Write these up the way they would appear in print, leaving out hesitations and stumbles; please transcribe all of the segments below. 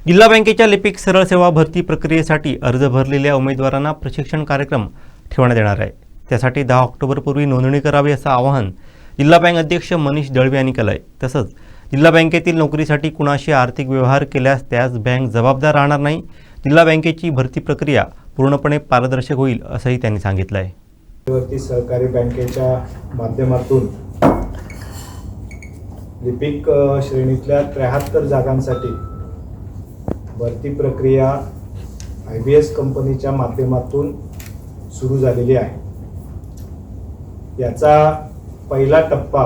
जिल्हा बँकेच्या लिपिक सरळ सेवा भरती प्रक्रियेसाठी अर्ज भरलेल्या उमेदवारांना प्रशिक्षण कार्यक्रम ठेवण्यात येणार आहे। त्यासाठी 10 ऑक्टोबरपूर्वी नोंदणी करावी असं आवाहन जिल्हा बँक अध्यक्ष मनीष दळवे यांनी केलं आहे। तसंच जिल्हा बँकेतील नोकरीसाठी कुणाशी आर्थिक व्यवहार केल्यास त्यास बँक जबाबदार राहणार नाही। जिल्हा बँकेची भरती प्रक्रिया पूर्णपणे पारदर्शक होईल असंही त्यांनी सांगितलं आहे। सहकारी बँकेच्या माध्यमातून लिपिक श्रेणीतल्या 73 जागांसाठी भरती प्रक्रिया IBS कंपनीच्या माध्यमातून सुरू झालेली आहे। याचा पहिला टप्पा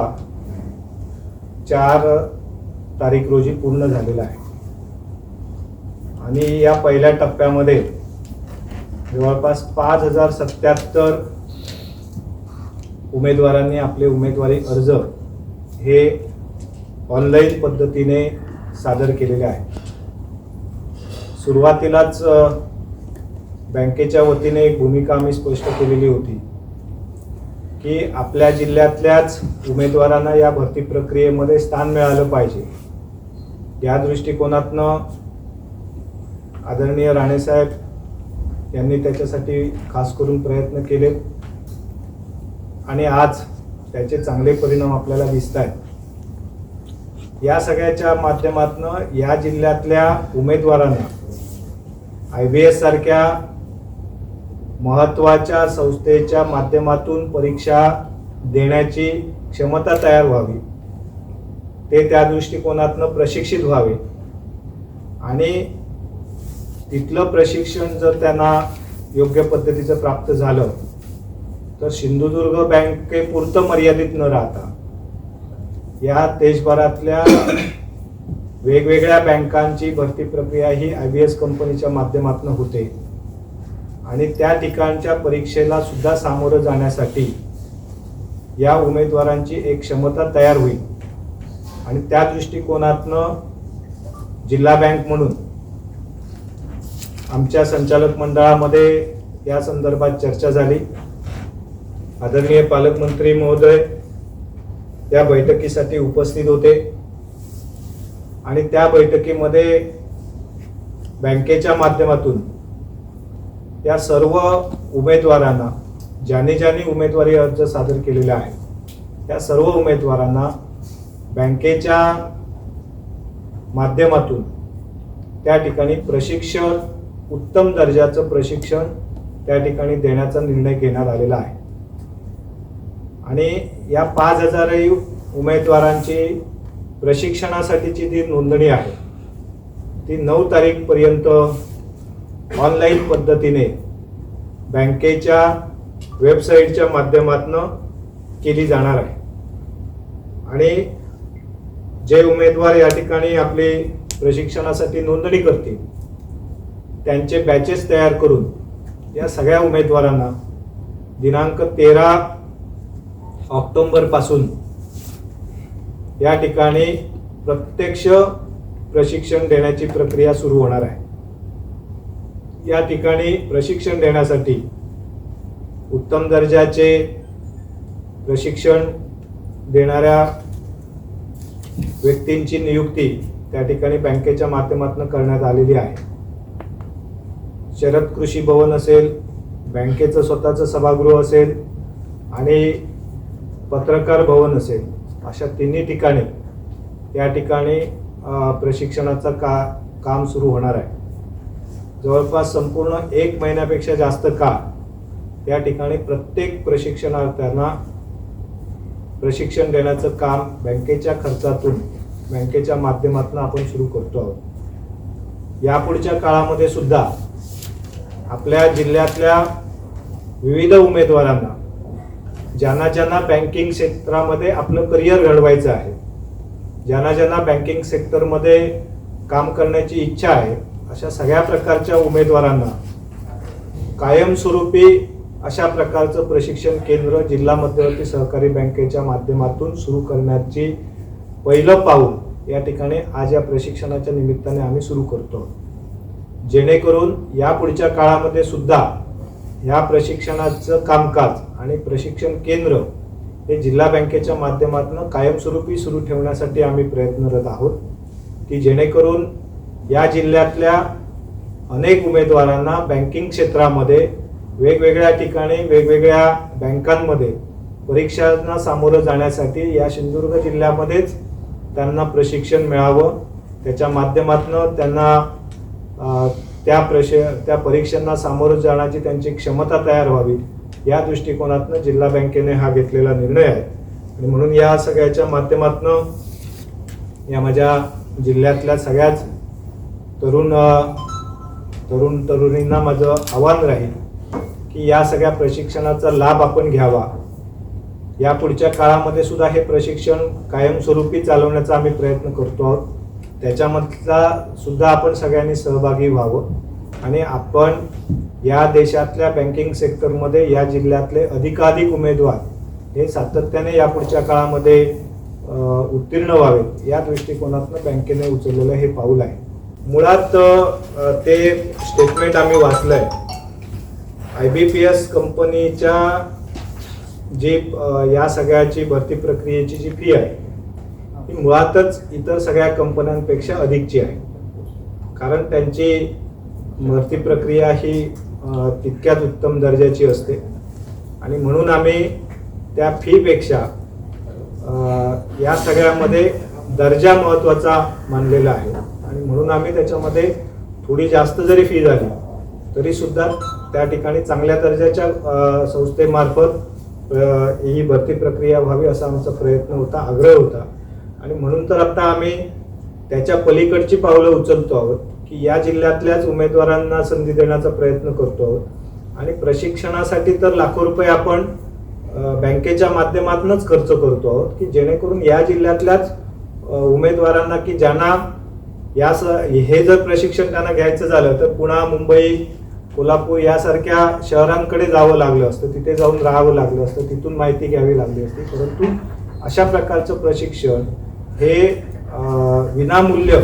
4 तारीख रोजी पूर्ण झालेला आहे आणि या पहिल्या टप्प्यामध्ये जवळपास 5077 उमेदवारांनी आपले उमेदवारी अर्ज हे ऑनलाईन पद्धतीने सादर केलेले आहे। सुरुवातीलाच बँकेच्या वतीने एक भूमिका आम्ही स्पष्ट केलेली होती की आपल्या जिल्ह्यातल्याच उमेदवारांना या भरती प्रक्रियेमध्ये स्थान मिळालं पाहिजे। या दृष्टिकोनातनं आदरणीय राणे साहेब यांनी त्याच्यासाठी खास करून प्रयत्न केले आणि आज त्याचे चांगले परिणाम आपल्याला दिसत आहेत। या सगळ्याच्या माध्यमातून या जिल्ह्यातल्या उमेदवारांना IBS सारख्या महत्त्वाच्या संस्थेच्या माध्यमातून परीक्षा देण्याची क्षमता तयार व्हावी, ते त्या दृष्टिकोनातून प्रशिक्षित व्हावे आणि तिथलं प्रशिक्षण जर त्यांना योग्य पद्धतीचं प्राप्त झालं तर सिंधुदुर्ग बँकेपुरतं मर्यादित न राहता या देशभरातल्या वेगवेगळ्या बँकांची भरती प्रक्रिया ही IBS कंपनीच्या माध्यमातून होते आणि त्या ठिकाणच्या परीक्षेला सुद्धा सामोरं जाण्यासाठी या उमेदवारांची एक क्षमता तयार होईल आणि त्या दृष्टिकोनातनं जिल्हा बँक म्हणून आमच्या संचालक मंडळामध्ये या संदर्भात चर्चा झाली। आदरणीय पालकमंत्री महोदय या बैठकीसाठी उपस्थित होते आणि त्या बैठकीमध्ये बँकेच्या माध्यमातून या सर्व उमेदवारांना ज्यांनी उमेदवारी अर्ज सादर केलेले आहे त्या सर्व उमेदवारांना बँकेच्या माध्यमातून त्या ठिकाणी प्रशिक्षण, उत्तम दर्जाचं प्रशिक्षण त्या ठिकाणी देण्याचा निर्णय घेण्यात आलेला आहे आणि या 5000 उमेदवारांची प्रशिक्षणासाठीची जी नोंदणी आहे ती 9 तारीखपर्यंत ऑनलाईन पद्धतीने बँकेच्या वेबसाईटच्या माध्यमातून केली जाणार आहे आणि जे उमेदवार या ठिकाणी आपले प्रशिक्षणासाठी नोंदणी करतील त्यांचे बॅचेस तयार करून या सगळ्या उमेदवारांना दिनांक 13 ऑक्टोबरपासून या ठिकाणी प्रत्यक्ष प्रशिक्षण देण्याची प्रक्रिया सुरू होणार आहे। या ठिकाणी प्रशिक्षण देण्यासाठी उत्तम दर्जाचे प्रशिक्षण देणाऱ्या व्यक्तींची नियुक्ती त्या ठिकाणी बँकेच्या माध्यमातून करण्यात आलेली आहे। शरद कृषी भवन असेल, बँकेचं स्वतःचं सभागृह असेल आणि पत्रकार भवन असेल, अशा तिन्ही ठिकाणी या ठिकाणी प्रशिक्षणाचं काम सुरू होणार आहे। जवळपास संपूर्ण 1 महिन्यापेक्षा जास्त काळ या ठिकाणी प्रत्येक प्रशिक्षणार्थ्यांना प्रशिक्षण देण्याचं काम बँकेच्या खर्चातून, बँकेच्या माध्यमातून आपण सुरू करतो आहोत। यापुढच्या काळामध्ये सुद्धा आपल्या जिल्ह्यातल्या विविध उमेदवारांना ज्यांना बँकिंग क्षेत्रामध्ये आपलं करिअर घडवायचं आहे, ज्यांना बँकिंग सेक्टरमध्ये काम करण्याची इच्छा आहे, अशा सगळ्या प्रकारच्या उमेदवारांना कायमस्वरूपी अशा प्रकारचं प्रशिक्षण केंद्र जिल्हा मध्यवर्ती सहकारी बँकेच्या माध्यमातून सुरू करण्याची पहिलं पाऊल या ठिकाणी आज या प्रशिक्षणाच्या निमित्ताने आम्ही सुरू करतो, जेणेकरून यापुढच्या काळामध्ये सुद्धा या प्रशिक्षणाचं कामकाज आणि प्रशिक्षण केंद्र हे जिल्हा बँकेच्या माध्यमातून कायमस्वरूपी सुरू ठेवण्यासाठी आम्ही प्रयत्नरत आहोत की जेणेकरून या जिल्ह्यातल्या अनेक उमेदवारांना बँकिंग क्षेत्रामध्ये वेगवेगळ्या ठिकाणी वेगवेगळ्या बँकांमध्ये परीक्षांना सामोरं जाण्यासाठी या सिंधुदुर्ग जिल्ह्यामध्येच त्यांना प्रशिक्षण मिळावं, त्याच्या माध्यमातून त्यांना त्या परीक्षांना सामोरं जाण्याची त्यांची क्षमता तयार व्हावी, या दृष्टिकोनातून जिल्हा बँकेने हा घेतलेला निर्णय आहे. आणि म्हणून या सगळ्याच्या माध्यमातून या माझ्या जिल्ह्यातल्या सगळ्याच तरुणींना माझं आव्हान राहील की या सगळ्या प्रशिक्षणाचा लाभ आपण घ्यावा. या पुढच्या काळामध्ये सुद्धा हे प्रशिक्षण कायमस्वरूपी चालवण्याचा आम्ही प्रयत्न करतो आहोत. त्याच्यामधला सुद्धा आपण सगळ्यांनी सहभागी व्हावं आणि आपण या देशातल्या बँकिंग सेक्टरमध्ये या जिल्ह्यातले अधिकाधिक उमेदवार हे सातत्याने या पुढच्या काळामध्ये उत्तीर्ण व्हावेत, या दृष्टिकोनातून बँकेने उचललेलं हे पाऊल आहे. मुळात ते स्टेटमेंट आम्ही वाचलंय. IBPS कंपनीच्या जी या सगळ्याची भरती प्रक्रियेची जी फी आहे ती मुळातच इतर सगळ्या कंपन्यांपेक्षा अधिकची आहे, कारण त्यांची भरती प्रक्रिया ही तितक्याच उत्तम दर्जाची असते आणि म्हणून आम्ही त्या फीपेक्षा या सगळ्यामध्ये दर्जा महत्त्वाचा मानलेला आहे आणि म्हणून आम्ही त्याच्यामध्ये थोडी जास्त जरी फी झाली तरी सुद्धा त्या ठिकाणी चांगल्या दर्जाच्या संस्थेमार्फत ही भरती प्रक्रिया व्हावी असा आमचा प्रयत्न होता, आग्रह होता. आणि म्हणून तर आता आम्ही त्याच्या पलीकडची पावलं उचलतो आहोत की या जिल्ह्यातल्याच उमेदवारांना संधी देण्याचा प्रयत्न करतो आहोत आणि प्रशिक्षणासाठी तर लाखो रुपये आपण बँकेच्या माध्यमातूनच खर्च करतो आहोत की जेणेकरून या जिल्ह्यातल्याच उमेदवारांना की ज्यांना हे जर प्रशिक्षण त्यांना घ्यायचं झालं तर पुणा, मुंबई, कोल्हापूर यासारख्या शहरांकडे जावं लागलं असतं, तिथे जाऊन राहावं लागलं असतं, तिथून माहिती घ्यावी लागली असती. परंतु अशा प्रकारचं प्रशिक्षण हे विनामूल्य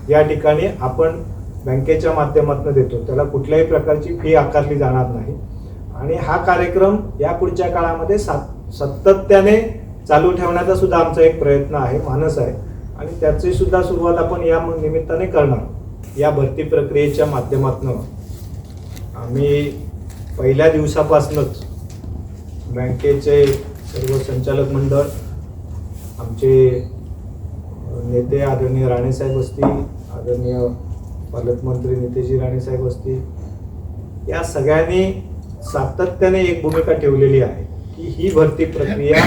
या ठिकाणी आपण बँकेच्या माध्यमातून देतो, त्याला कुठल्याही प्रकारची फी आकारली जाणार नाही. आणि हा कार्यक्रम या पुढच्या काळामध्ये सातत्याने चालू ठेवण्याचा सुद्धा आमचा एक प्रयत्न आहे, मानस आहे आणि त्याची सुद्धा सुरुवात आपण या निमित्ताने करणार. या भरती प्रक्रियेच्या माध्यमातून आम्ही पहिल्या दिवसापासूनच बँकेचे सर्व संचालक मंडळ, आमचे नेते आदरणीय राणेसाहेब असतील, आदरणीय पालकमंत्री नितेशजी राणेसाहेब असतील, या सगळ्यांनी सातत्याने एक भूमिका ठेवलेली आहे की ही भरती प्रक्रिया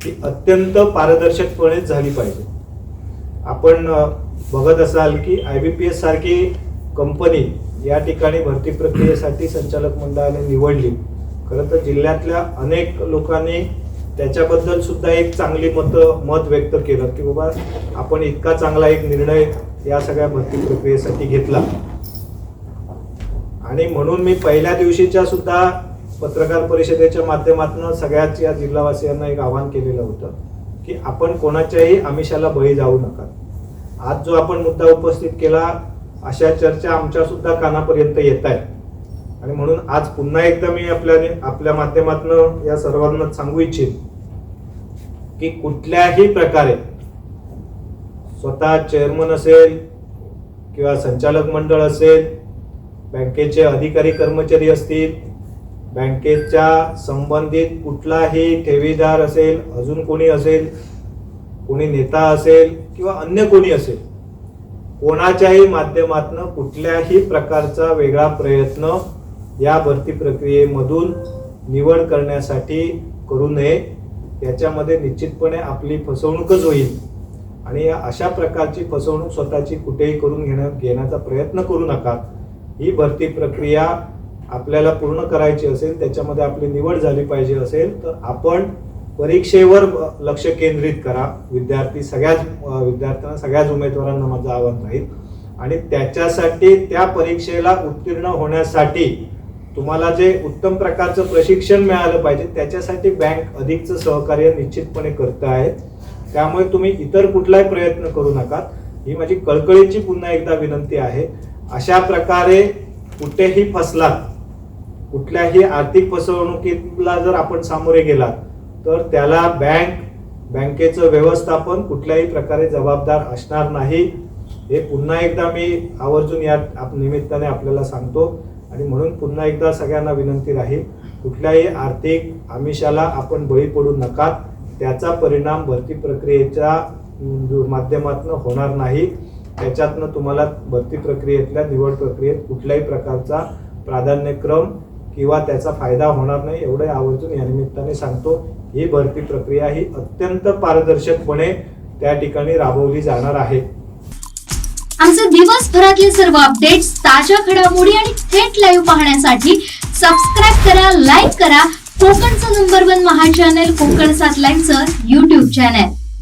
ही अत्यंत पारदर्शकपणे झाली पाहिजे. आपण बघत असाल की IBPS सारखी कंपनी या ठिकाणी भरती प्रक्रियेसाठी संचालक मंडळाने निवडली. खरं तर जिल्ह्यातल्या अनेक लोकांनी त्याच्याबद्दल सुद्धा एक चांगली मत व्यक्त केलं की बाबा आपण इतका चांगला एक निर्णय या सगळ्या भरती प्रक्रियेसाठी घेतला. आणि म्हणून मी पहिल्या दिवशीच्या सुद्धा पत्रकार परिषदेच्या माध्यमातून सगळ्याच या जिल्हावासियांना एक आवाहन केलेलं होतं की आपण कोणाच्याही आमिषाला बळी जाऊ नका. आज जो आपण मुद्दा उपस्थित केला अशा चर्चा आमच्या सुद्धा कानापर्यंत येत आहे आणि म्हणून आज पुन्हा एकदा मी आपल्या माध्यमातून या सर्वांना सांगू इच्छित की कुठल्याही प्रकारे स्वतः चेअरमन असेल किंवा संचालक मंडळ असेल, बँकेचे अधिकारी कर्मचारी असतील, बँकेच्या संबंधित कुठलाही ठेवीदार असेल, अजून कोणी असेल, कोणी नेता असेल किंवा अन्य कोणी असेल, कोणाच्याही माध्यमातून कुठल्याही प्रकारचा वेगळा प्रयत्न या भरती प्रक्रियेमधून निवड करण्यासाठी करू नये. याच्यामध्ये निश्चितपणे आपली फसवणूकच होईल आणि अशा प्रकारची फसवणूक स्वतःची कुठेही करून घेण्याचा प्रयत्न करू नका. ही भरती प्रक्रिया आपल्याला पूर्ण करायची असेल, त्याच्यामध्ये आपली निवड झाली पाहिजे असेल तर आपण परीक्षेवर लक्ष केंद्रित करा. विद्यार्थ्यांना सगळ्याच उमेदवारांना माझं आवाहन राहील आणि त्याच्यासाठी त्या परीक्षेला उत्तीर्ण होण्यासाठी तुम्हाला जे उत्तम प्रकारचं प्रशिक्षण मिळालं पाहिजे त्याच्यासाठी बँक अधिकचं सहकार्य निश्चितपणे करत आहे. त्यामुळे तुम्ही इतर कुठलाही प्रयत्न करू नका, ही माझी कळकळीची पुन्हा एकदा विनंती आहे. अशा प्रकारे कुठेही फसलात, कुठल्याही आर्थिक फसवणुकीला जर आपण सामोरे गेलात तर त्याला बँकेचं व्यवस्थापन कुठल्याही प्रकारे जबाबदार असणार नाही. हे पुन्हा एकदा मी आवर्जून या निमित्ताने आपल्याला सांगतो आणि म्हणून पुन्हा एकदा सगळ्यांना विनंती राहील, कुठल्याही आर्थिक आमिषाला आपण बळी पडू नका. त्याचा परिणाम भरती प्रक्रियेच्या माध्यमातून होणार नाही. त्याच्यातनं तुम्हाला भरती प्रक्रियेतल्या निवड प्रक्रियेत कुठल्याही प्रकारचा प्राधान्यक्रम किंवा त्याचा फायदा होणार नाही, एवढे आवर्जून या निमित्ताने सांगतो. ही भरती प्रक्रिया ही अत्यंत पारदर्शकपणे त्या ठिकाणी राबवली जाणार आहे. आमचे दिवसभरातले सर्व अपडेट्स, ताज्या घडामोडी आणि थेट लाईव्ह पाहण्यासाठी सबस्क्राईब करा, लाईक करा कोकणचं नंबर 1 महा चॅनल कोकण 7 लाईव्हचं YouTube चॅनल.